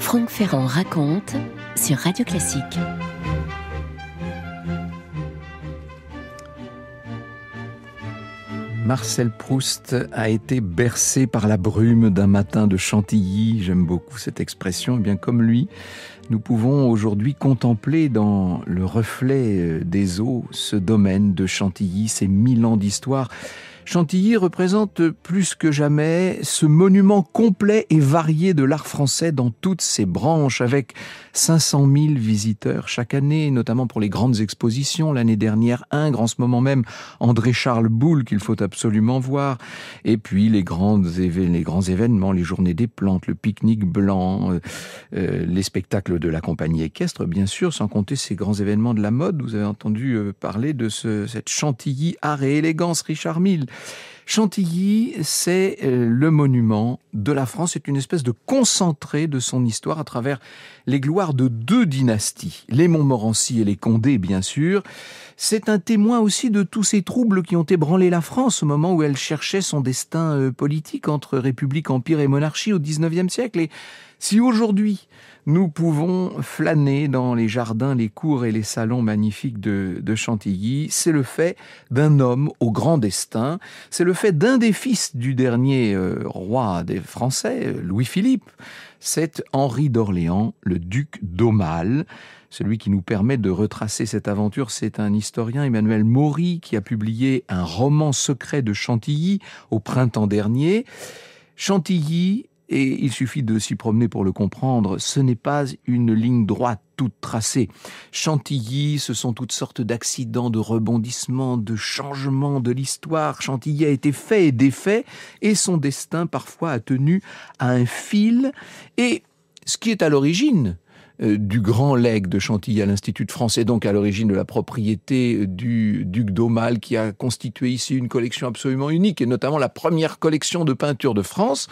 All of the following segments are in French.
Franck Ferrand raconte sur Radio Classique. Marcel Proust a été bercé par la brume d'un matin de Chantilly. J'aime beaucoup cette expression. Et bien comme lui, nous pouvons aujourd'hui contempler dans le reflet des eaux ce domaine de Chantilly, ces 1000 ans d'histoire. Chantilly représente plus que jamais ce monument complet et varié de l'art français dans toutes ses branches, avec 500 000 visiteurs chaque année, notamment pour les grandes expositions. L'année dernière, Ingres, en ce moment même, André-Charles Boulle, qu'il faut absolument voir. Et puis les grands événements, les journées des plantes, le pique-nique blanc, les spectacles de la compagnie équestre, bien sûr, sans compter ces grands événements de la mode. Vous avez entendu parler de cette Chantilly art et élégance, Richard Mille. Chantilly, c'est le monument de la France. C'est une espèce de concentré de son histoire à travers les gloires de deux dynasties, les Montmorency et les Condé, bien sûr. C'est un témoin aussi de tous ces troubles qui ont ébranlé la France au moment où elle cherchait son destin politique entre république, empire et monarchie au XIXe siècle. Et si aujourd'hui, nous pouvons flâner dans les jardins, les cours et les salons magnifiques de Chantilly, c'est le fait d'un homme au grand destin, c'est le fait d'un des fils du dernier roi des Français, Louis-Philippe, c'est Henri d'Orléans, le duc d'Aumale. Celui qui nous permet de retracer cette aventure, c'est un historien, Emmanuel Maury, qui a publié un roman secret de Chantilly au printemps dernier. Chantilly, et il suffit de s'y promener pour le comprendre, ce n'est pas une ligne droite toute tracée. Chantilly, ce sont toutes sortes d'accidents, de rebondissements, de changements de l'histoire. Chantilly a été fait et défait, et son destin parfois a tenu à un fil. Et ce qui est à l'origine du grand legs de Chantilly à l'Institut de France, et donc à l'origine de la propriété du duc d'Aumale, qui a constitué ici une collection absolument unique, et notamment la première collection de peinture de France,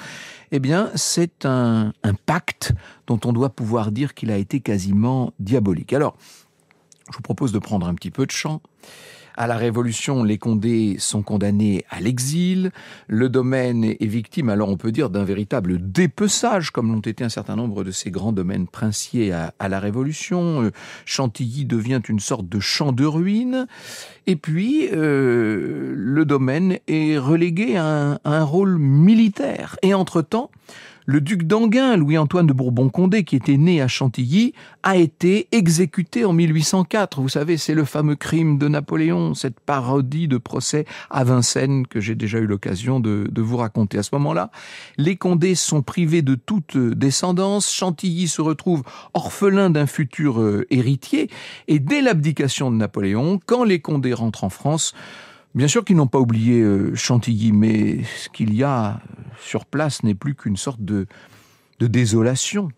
eh bien, c'est un pacte dont on doit pouvoir dire qu'il a été quasiment diabolique. Alors, je vous propose de prendre un petit peu de chant. À la Révolution, les Condé sont condamnés à l'exil. Le domaine est victime, alors on peut dire, d'un véritable dépeçage, comme l'ont été un certain nombre de ces grands domaines princiers à la Révolution. Chantilly devient une sorte de champ de ruines. Et puis, le domaine est relégué à un rôle militaire. Et entre-temps, le duc d'Enghien, Louis-Antoine de Bourbon-Condé, qui était né à Chantilly, a été exécuté en 1804. Vous savez, c'est le fameux crime de Napoléon, cette parodie de procès à Vincennes que j'ai déjà eu l'occasion de vous raconter. À ce moment-là, les Condé sont privés de toute descendance. Chantilly se retrouve orphelin d'un futur héritier. Et dès l'abdication de Napoléon, quand les Condé rentrent en France, bien sûr qu'ils n'ont pas oublié Chantilly, mais ce qu'il y a sur place n'est plus qu'une sorte de désolation.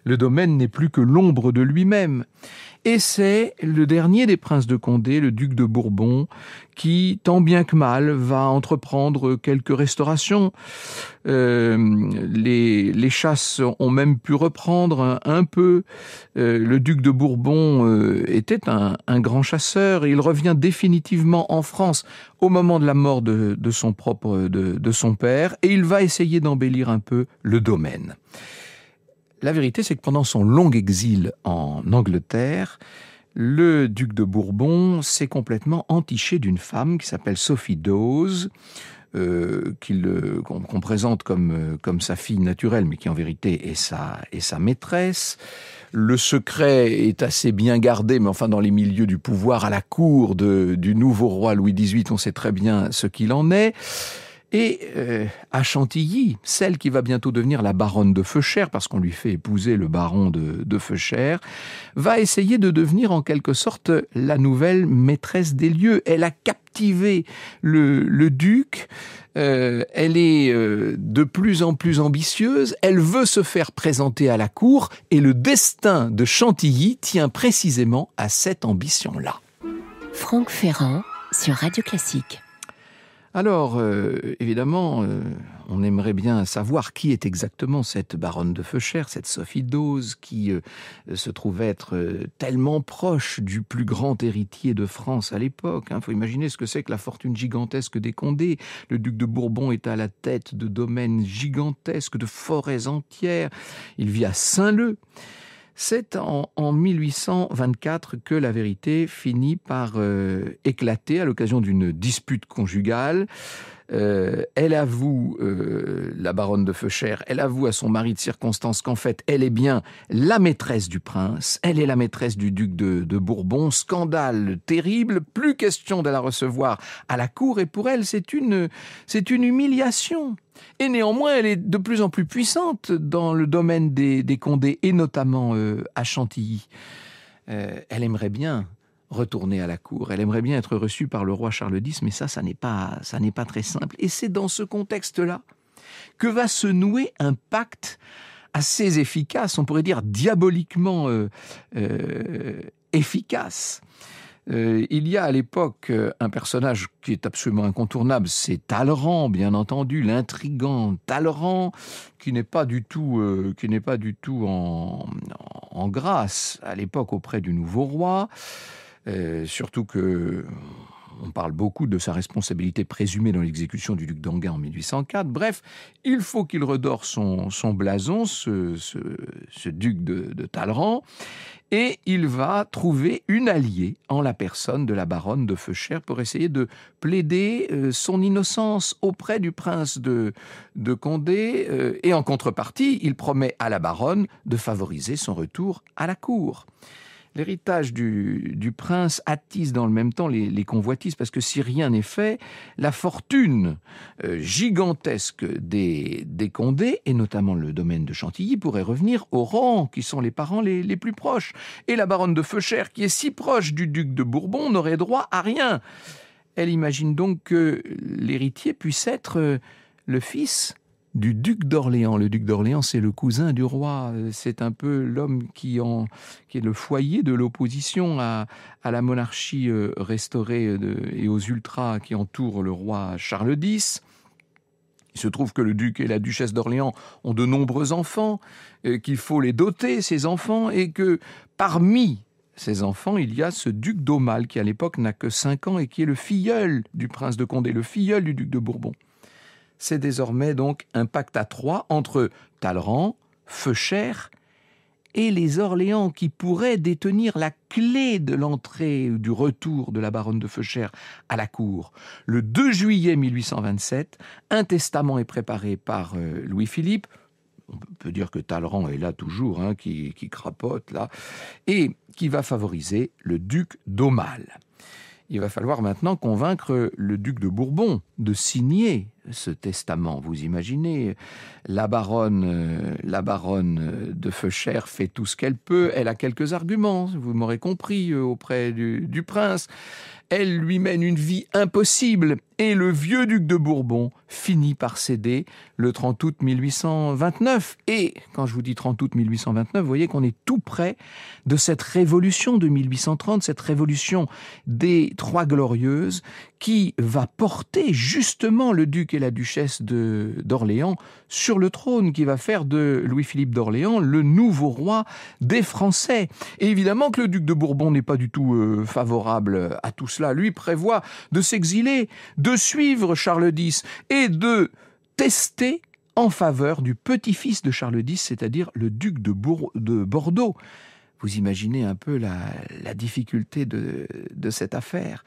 Le domaine n'est plus que l'ombre de lui-même. Et c'est le dernier des princes de Condé, le duc de Bourbon, qui, tant bien que mal, va entreprendre quelques restaurations. Les chasses ont même pu reprendre un peu. Le duc de Bourbon était un grand chasseur et il revient définitivement en France au moment de la mort de son père, et il va essayer d'embellir un peu le domaine. La vérité, c'est que pendant son long exil en Angleterre, le duc de Bourbon s'est complètement entiché d'une femme qui s'appelle Sophie Dawes, qu'on présente comme sa fille naturelle, mais qui en vérité est sa maîtresse. Le secret est assez bien gardé, mais enfin dans les milieux du pouvoir à la cour du nouveau roi Louis XVIII, on sait très bien ce qu'il en est. Et à Chantilly, celle qui va bientôt devenir la baronne de Feuchères, parce qu'on lui fait épouser le baron de Feuchères, va essayer de devenir en quelque sorte la nouvelle maîtresse des lieux. Elle a captivé le duc, elle est de plus en plus ambitieuse, elle veut se faire présenter à la cour, et le destin de Chantilly tient précisément à cette ambition-là. Franck Ferrand sur Radio Classique. Alors, évidemment, on aimerait bien savoir qui est exactement cette baronne de Feuchères, cette Sophie d'Oz, qui se trouve être tellement proche du plus grand héritier de France à l'époque. Il faut imaginer ce que c'est que la fortune gigantesque des Condé. Le duc de Bourbon est à la tête de domaines gigantesques, de forêts entières. Il vit à Saint-Leu. C'est en 1824 que la vérité finit par éclater à l'occasion d'une dispute conjugale. Elle avoue, la baronne de Feuchères, elle avoue à son mari de circonstance qu'en fait, elle est bien la maîtresse du prince, elle est la maîtresse du duc de Bourbon. Scandale terrible, plus question de la recevoir à la cour, et pour elle, c'est une humiliation. Et néanmoins, elle est de plus en plus puissante dans le domaine des Condé, et notamment à Chantilly. Elle aimerait bien retourner à la cour. Elle aimerait bien être reçue par le roi Charles X, mais ça n'est pas très simple. Et c'est dans ce contexte-là que va se nouer un pacte assez efficace, on pourrait dire diaboliquement efficace. Il y a à l'époque un personnage qui est absolument incontournable, c'est Talleyrand, bien entendu, l'intrigant Talleyrand, qui n'est pas du tout en grâce à l'époque auprès du nouveau roi. Surtout que on parle beaucoup de sa responsabilité présumée dans l'exécution du duc d'Enghien en 1804. Bref, il faut qu'il redore son blason, ce duc de Talleyrand, et il va trouver une alliée en la personne de la baronne de Feuchères pour essayer de plaider son innocence auprès du prince de Condé, et en contrepartie, il promet à la baronne de favoriser son retour à la cour. L'héritage du prince attise dans le même temps les convoitises, parce que si rien n'est fait, la fortune gigantesque des Condé, et notamment le domaine de Chantilly, pourrait revenir aux Rohan, qui sont les parents les plus proches. Et la baronne de Feuchères, qui est si proche du duc de Bourbon, n'aurait droit à rien. Elle imagine donc que l'héritier puisse être le fils du duc d'Orléans. Le duc d'Orléans, c'est le cousin du roi. C'est un peu l'homme qui est le foyer de l'opposition à la monarchie restaurée et aux ultras qui entourent le roi Charles X. Il se trouve que le duc et la duchesse d'Orléans ont de nombreux enfants, qu'il faut les doter, ces enfants, et que parmi ces enfants, il y a ce duc d'Aumale qui à l'époque n'a que 5 ans et qui est le filleul du prince de Condé, le filleul du duc de Bourbon. C'est désormais donc un pacte à 3 entre Talleyrand, Feuchères et les Orléans, qui pourraient détenir la clé de l'entrée ou du retour de la baronne de Feuchères à la cour. Le 2 juillet 1827, un testament est préparé par Louis-Philippe. On peut dire que Talleyrand est là toujours, qui crapote là, et qui va favoriser le duc d'Aumale. Il va falloir maintenant convaincre le duc de Bourbon de signer ce testament. Vous imaginez, la baronne de Feuchères fait tout ce qu'elle peut. Elle a quelques arguments, vous m'aurez compris, auprès du prince. Elle lui mène une vie impossible. Et le vieux duc de Bourbon finit par céder le 30 août 1829. Et quand je vous dis 30 août 1829, vous voyez qu'on est tout près de cette révolution de 1830, cette révolution des Trois Glorieuses, qui va porter justement le duc et la duchesse d'Orléans sur le trône, qui va faire de Louis-Philippe d'Orléans le nouveau roi des Français. Et évidemment que le duc de Bourbon n'est pas du tout favorable à tout cela. Lui prévoit de s'exiler, de suivre Charles X et de tester en faveur du petit-fils de Charles X, c'est-à-dire le duc de Bordeaux. Vous imaginez un peu la difficulté de cette affaire.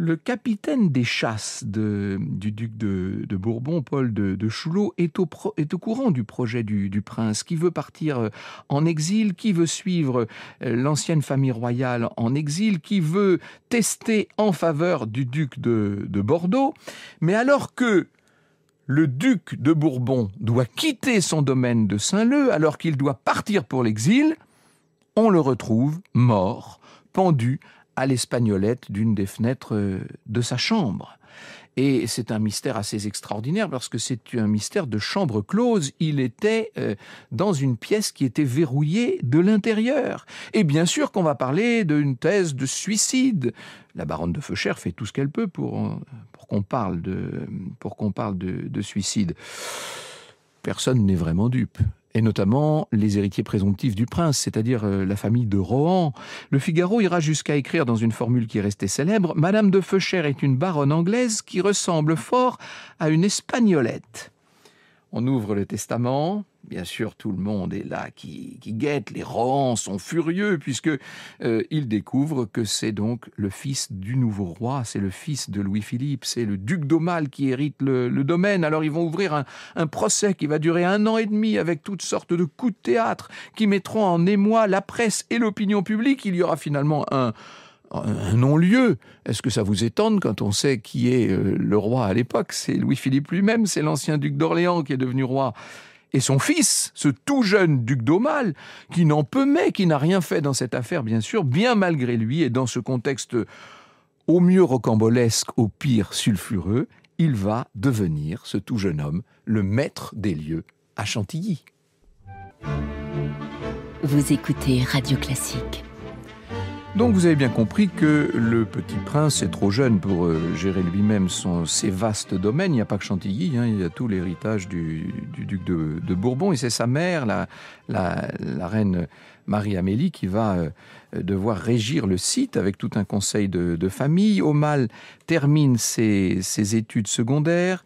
Le capitaine des chasses du duc de Bourbon, Paul de Choulot, est au courant du projet du prince, qui veut partir en exil, qui veut suivre l'ancienne famille royale en exil, qui veut tester en faveur du duc de Bordeaux. Mais alors que le duc de Bourbon doit quitter son domaine de Saint-Leu, alors qu'il doit partir pour l'exil, on le retrouve mort, pendu à l'espagnolette d'une des fenêtres de sa chambre. Et c'est un mystère assez extraordinaire parce que c'est un mystère de chambre close. Il était dans une pièce qui était verrouillée de l'intérieur. Et bien sûr qu'on va parler d'une thèse de suicide. La baronne de Feuchères fait tout ce qu'elle peut pour qu'on parle de suicide. Personne n'est vraiment dupe. Et notamment les héritiers présomptifs du prince, c'est-à-dire la famille de Rohan. Le Figaro ira jusqu'à écrire dans une formule qui est restée célèbre « Madame de Feuchères est une baronne anglaise qui ressemble fort à une espagnolette ». On ouvre le testament, bien sûr tout le monde est là qui guette, les Rohan sont furieux puisque ils découvrent que c'est donc le fils du nouveau roi, c'est le fils de Louis-Philippe, c'est le duc d'Aumale qui hérite le domaine. Alors ils vont ouvrir un procès qui va durer 1 an et demi avec toutes sortes de coups de théâtre qui mettront en émoi la presse et l'opinion publique. Il y aura finalement un non-lieu. Est-ce que ça vous étonne quand on sait qui est le roi à l'époque? C'est Louis-Philippe lui-même, c'est l'ancien duc d'Orléans qui est devenu roi. Et son fils, ce tout jeune duc d'Aumale, qui n'en peut mais, qui n'a rien fait dans cette affaire, bien sûr, bien malgré lui, et dans ce contexte au mieux rocambolesque, au pire sulfureux, il va devenir, ce tout jeune homme, le maître des lieux à Chantilly. Vous écoutez Radio Classique. Donc vous avez bien compris que le petit prince est trop jeune pour gérer lui-même ses vastes domaines. Il n'y a pas que Chantilly, il y a tout l'héritage du duc de Bourbon. Et c'est sa mère, la reine Marie-Amélie, qui va devoir régir le site avec tout un conseil de famille. Aumale termine ses études secondaires.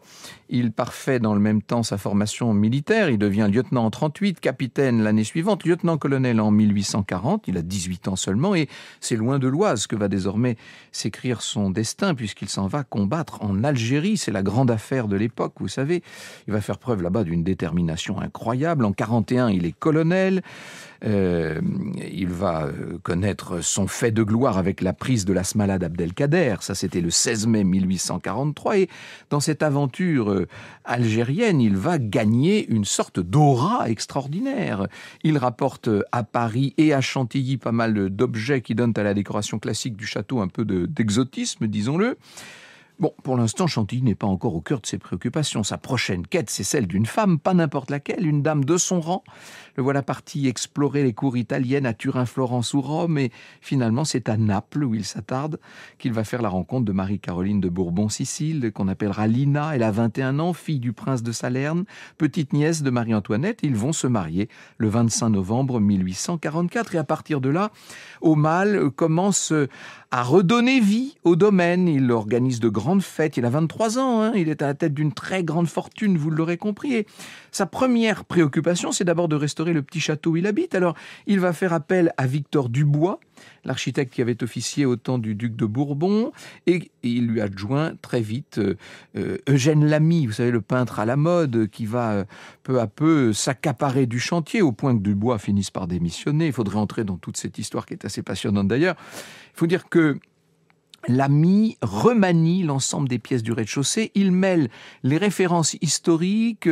Il parfait dans le même temps sa formation militaire. Il devient lieutenant en 1938, capitaine l'année suivante, lieutenant-colonel en 1840. Il a 18 ans seulement et c'est loin de l'Oise que va désormais s'écrire son destin puisqu'il s'en va combattre en Algérie. C'est la grande affaire de l'époque, vous savez. Il va faire preuve là-bas d'une détermination incroyable. En 1941, il est colonel. Il va connaître son fait de gloire avec la prise de Las Malades Abdelkader. Ça, c'était le 16 mai 1843. Et dans cette aventure algérienne, il va gagner une sorte d'aura extraordinaire. Il rapporte à Paris et à Chantilly pas mal d'objets qui donnent à la décoration classique du château un peu d'exotisme, disons-le. Bon, pour l'instant, Chantilly n'est pas encore au cœur de ses préoccupations. Sa prochaine quête, c'est celle d'une femme, pas n'importe laquelle, une dame de son rang. Le voilà parti explorer les cours italiennes à Turin, Florence ou Rome, et finalement, c'est à Naples, où il s'attarde, qu'il va faire la rencontre de Marie-Caroline de Bourbon-Sicile, qu'on appellera Lina. Elle a 21 ans, fille du prince de Salerne, petite nièce de Marie-Antoinette. Ils vont se marier le 25 novembre 1844. Et à partir de là, Aumale commence à redonner vie au domaine. Il organise de grandes fêtes. Il a 23 ans, il est à la tête d'une très grande fortune, vous l'aurez compris. Et sa première préoccupation, c'est d'abord de restaurer le petit château où il habite. Alors, il va faire appel à Victor Dubois, l'architecte qui avait officié au temps du duc de Bourbon, et il lui adjoint très vite Eugène Lamy, vous savez, le peintre à la mode, qui va peu à peu s'accaparer du chantier, au point que Dubois finisse par démissionner. Il faudrait entrer dans toute cette histoire qui est assez passionnante d'ailleurs. Il faut dire que Lamy remanie l'ensemble des pièces du rez-de-chaussée. Il mêle les références historiques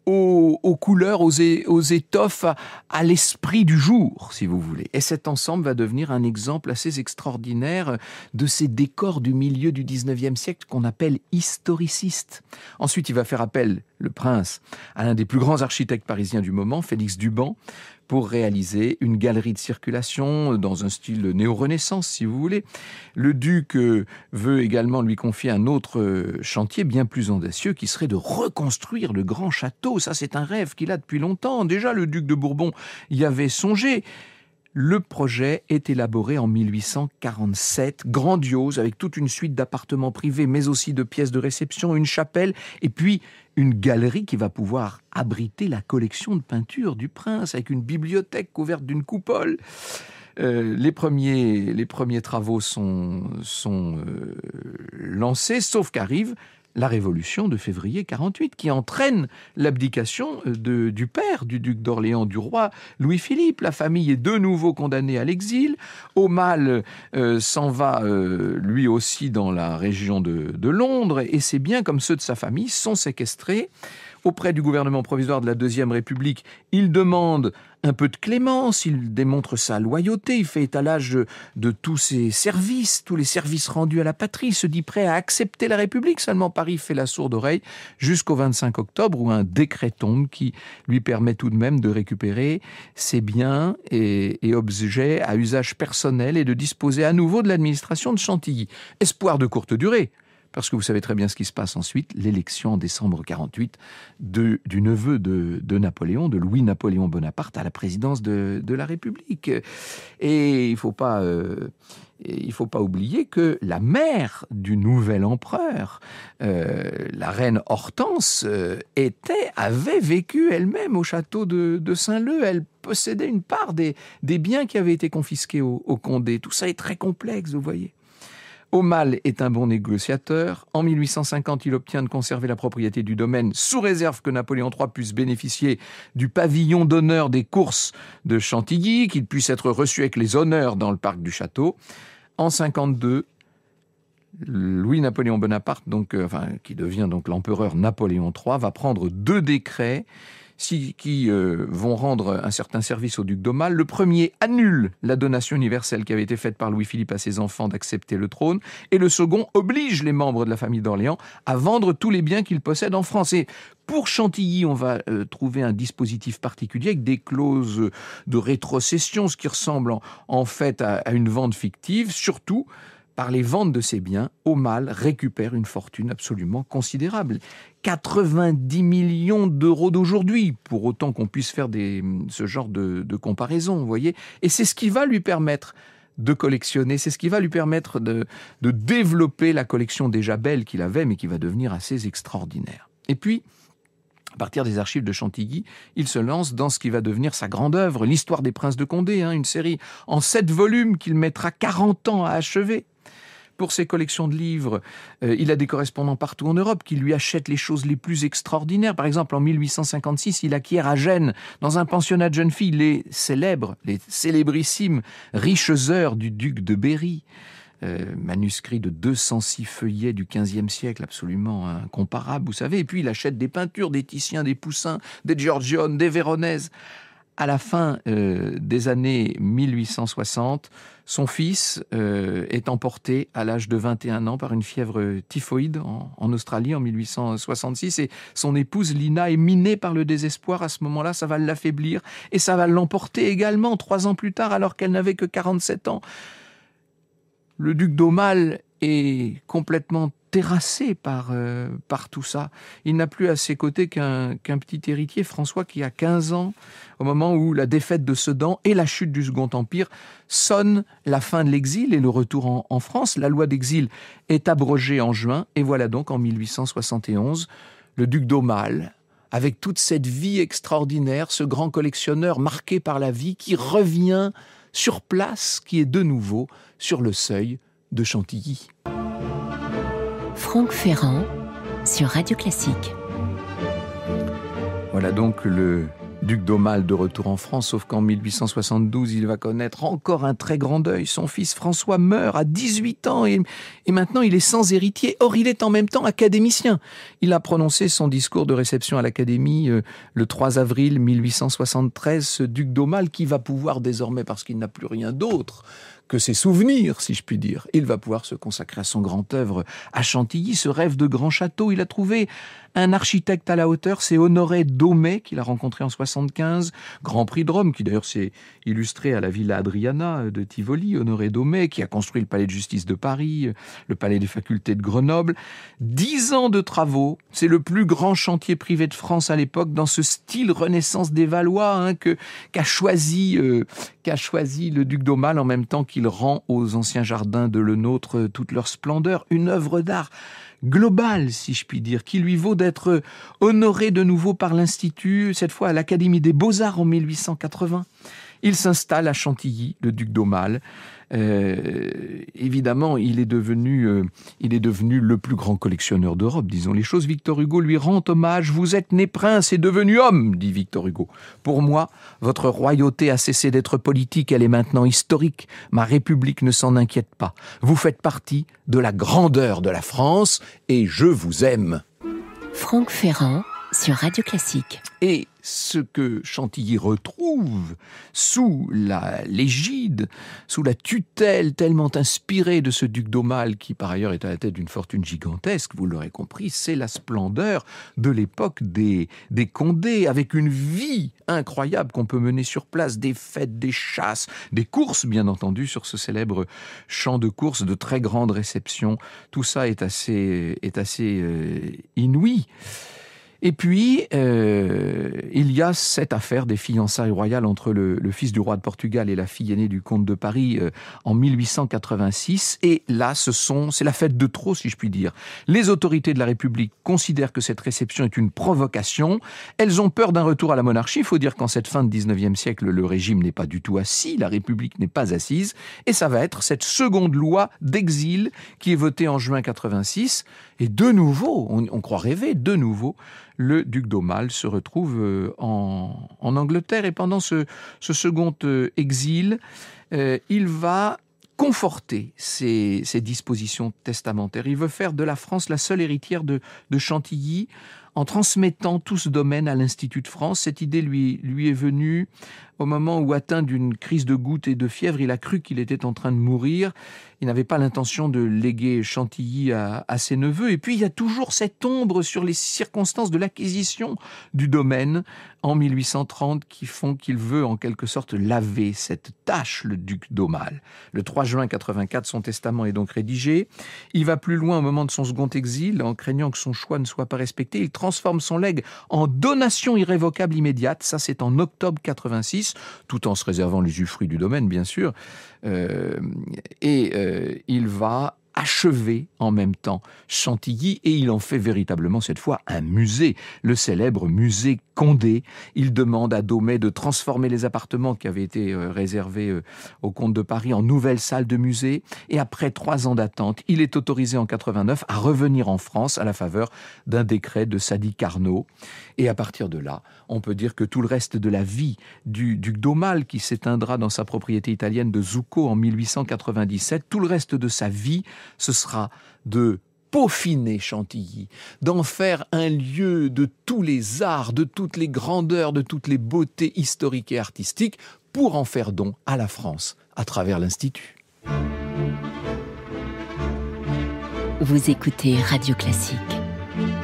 aux couleurs, aux étoffes, à l'esprit du jour, si vous voulez. Et cet ensemble va devenir un exemple assez extraordinaire de ces décors du milieu du 19e siècle qu'on appelle historicistes. Ensuite, il va faire appel, le prince, à l'un des plus grands architectes parisiens du moment, Félix Duban, pour réaliser une galerie de circulation dans un style néo-renaissance, si vous voulez. Le duc veut également lui confier un autre chantier bien plus audacieux qui serait de reconstruire le grand château. Ça, c'est un rêve qu'il a depuis longtemps. Déjà, le duc de Bourbon y avait songé. Le projet est élaboré en 1847, grandiose, avec toute une suite d'appartements privés, mais aussi de pièces de réception, une chapelle, et puis une galerie qui va pouvoir abriter la collection de peintures du prince, avec une bibliothèque couverte d'une coupole. Les premiers travaux sont lancés, sauf qu'arrive la révolution de février 48, qui entraîne l'abdication du père du duc d'Orléans, du roi Louis-Philippe. La famille est de nouveau condamnée à l'exil. Aumale s'en va lui aussi dans la région de Londres, et ses biens, comme ceux de sa famille, sont séquestrés. Auprès du gouvernement provisoire de la Deuxième République, il demande un peu de clémence, il démontre sa loyauté, il fait étalage de tous ses services, tous les services rendus à la patrie, il se dit prêt à accepter la République. Seulement Paris fait la sourde oreille jusqu'au 25 octobre où un décret tombe qui lui permet tout de même de récupérer ses biens et objets à usage personnel et de disposer à nouveau de l'administration de Chantilly. Espoir de courte durée. Parce que vous savez très bien ce qui se passe ensuite, l'élection en décembre 1948 du neveu de Napoléon, de Louis-Napoléon Bonaparte, à la présidence de la République. Et il ne faut pas oublier que la mère du nouvel empereur, la reine Hortense, avait vécu elle-même au château de Saint-Leu. Elle possédait une part des biens qui avaient été confisqués au Condé. Tout ça est très complexe, vous voyez. Aumale est un bon négociateur. En 1850, il obtient de conserver la propriété du domaine sous réserve que Napoléon III puisse bénéficier du pavillon d'honneur des courses de Chantilly, qu'il puisse être reçu avec les honneurs dans le parc du château. En 1952, Louis-Napoléon Bonaparte, qui devient donc l'empereur Napoléon III, va prendre 2 décrets qui vont rendre un certain service au duc d'Aumale. Le premier annule la donation universelle qui avait été faite par Louis-Philippe à ses enfants d'accepter le trône, et le second oblige les membres de la famille d'Orléans à vendre tous les biens qu'ils possèdent en France. Et pour Chantilly, on va trouver un dispositif particulier avec des clauses de rétrocession, ce qui ressemble en fait à une vente fictive, surtout. Par les ventes de ses biens, Aumale récupère une fortune absolument considérable. 90 millions d'euros d'aujourd'hui, pour autant qu'on puisse faire ce genre de comparaison, vous voyez. Et c'est ce qui va lui permettre de collectionner, c'est ce qui va lui permettre de développer la collection déjà belle qu'il avait, mais qui va devenir assez extraordinaire. Et puis, à partir des archives de Chantilly, il se lance dans ce qui va devenir sa grande œuvre, l'histoire des princes de Condé, une série en 7 volumes qu'il mettra 40 ans à achever. Pour ses collections de livres, il a des correspondants partout en Europe qui lui achètent les choses les plus extraordinaires. Par exemple, en 1856, il acquiert à Gênes, dans un pensionnat de jeunes filles, les célébrissimes riches heures du duc de Berry. Manuscrit de 206 feuillets du XVe siècle, absolument incomparable, vous savez. Et puis il achète des peintures, des Titien, des Poussin, des Giorgione, des Véronèse. À la fin des années 1860, son fils est emporté à l'âge de 21 ans par une fièvre typhoïde en Australie en 1866, et son épouse Lina est minée par le désespoir. À ce moment-là, ça va l'affaiblir et ça va l'emporter également 3 ans plus tard, alors qu'elle n'avait que 47 ans. Le duc d'Aumale est complètement terrassé par tout ça. Il n'a plus à ses côtés qu'un petit héritier, François, qui a 15 ans, au moment où la défaite de Sedan et la chute du Second Empire sonnent la fin de l'exil et le retour en France. La loi d'exil est abrogée en juin, et voilà donc en 1871, le duc d'Aumale, avec toute cette vie extraordinaire, ce grand collectionneur marqué par la vie, qui revient sur place, qui est de nouveau sur le seuil de Chantilly. Franck Ferrand sur Radio Classique. Voilà donc le duc d'Aumale de retour en France, sauf qu'en 1872, il va connaître encore un très grand deuil. Son fils François meurt à 18 ans et maintenant il est sans héritier. Or, il est en même temps académicien. Il a prononcé son discours de réception à l'Académie le 3 avril 1873. Ce duc d'Aumale qui va pouvoir désormais, parce qu'il n'a plus rien d'autre que ses souvenirs, si je puis dire, il va pouvoir se consacrer à son grand œuvre à Chantilly, ce rêve de grand château. Il a trouvé un architecte à la hauteur, c'est Honoré Daumet, qu'il a rencontré en 1975, Grand Prix de Rome, qui d'ailleurs s'est illustré à la Villa Adriana de Tivoli. Honoré Daumet, qui a construit le palais de justice de Paris, le palais des facultés de Grenoble. 10 ans de travaux, c'est le plus grand chantier privé de France à l'époque, dans ce style Renaissance des Valois qu'a choisi le duc d'Aumale, en même temps qu'il rend aux anciens jardins de Lenôtre toute leur splendeur. Une œuvre d'art globale, si je puis dire, qui lui vaut d'être honoré de nouveau par l'Institut, cette fois à l'Académie des Beaux-Arts en 1880. Il s'installe à Chantilly, le duc d'Aumale. Évidemment, il est devenu le plus grand collectionneur d'Europe, disons les choses. Victor Hugo lui rend hommage. « Vous êtes né prince et devenu homme », dit Victor Hugo. « Pour moi, votre royauté a cessé d'être politique, elle est maintenant historique. Ma République ne s'en inquiète pas. Vous faites partie de la grandeur de la France et je vous aime. » Franck Ferrand sur Radio Classique. Et ce que Chantilly retrouve sous la l'égide, sous la tutelle tellement inspirée de ce duc d'Aumale, qui par ailleurs est à la tête d'une fortune gigantesque, vous l'aurez compris, c'est la splendeur de l'époque des Condés, avec une vie incroyable qu'on peut mener sur place, des fêtes, des chasses, des courses bien entendu sur ce célèbre champ de courses, de très grandes réceptions. Tout ça est assez inouï. Et puis, il y a cette affaire des fiançailles royales entre le fils du roi de Portugal et la fille aînée du comte de Paris en 1886. Et là, c'est la fête de trop, si je puis dire. Les autorités de la République considèrent que cette réception est une provocation. Elles ont peur d'un retour à la monarchie. Il faut dire qu'en cette fin de 19e siècle, le régime n'est pas du tout assis, la République n'est pas assise. Et ça va être cette seconde loi d'exil qui est votée en juin 86. Et de nouveau, on croit rêver, de nouveau, le duc d'Aumale se retrouve en Angleterre. Et pendant ce second exil, il va conforter ses dispositions testamentaires. Il veut faire de la France la seule héritière de Chantilly en transmettant tout ce domaine à l'Institut de France. Cette idée lui est venue au moment où, atteint d'une crise de goutte et de fièvre, il a cru qu'il était en train de mourir. Il n'avait pas l'intention de léguer Chantilly à ses neveux. Et puis, il y a toujours cette ombre sur les circonstances de l'acquisition du domaine en 1830 qui font qu'il veut en quelque sorte laver cette tâche, le duc d'Aumale. Le 3 juin 84, son testament est donc rédigé. Il va plus loin au moment de son second exil, en craignant que son choix ne soit pas respecté. Il transforme son legs en donation irrévocable immédiate. Ça, c'est en octobre 86, tout en se réservant l'usufruit du domaine, bien sûr. Il va achever en même temps Chantilly et il en fait véritablement cette fois un musée, le célèbre musée Condé. Il demande à Daumet de transformer les appartements qui avaient été réservés au comte de Paris en nouvelle salle de musée et après 3 ans d'attente, il est autorisé en 89 à revenir en France à la faveur d'un décret de Sadi Carnot. Et à partir de là, on peut dire que tout le reste de la vie du duc d'Aumale, qui s'éteindra dans sa propriété italienne de Zucco en 1897, tout le reste de sa vie, ce sera de peaufiner Chantilly, d'en faire un lieu de tous les arts, de toutes les grandeurs, de toutes les beautés historiques et artistiques, pour en faire don à la France à travers l'Institut. Vous écoutez Radio Classique.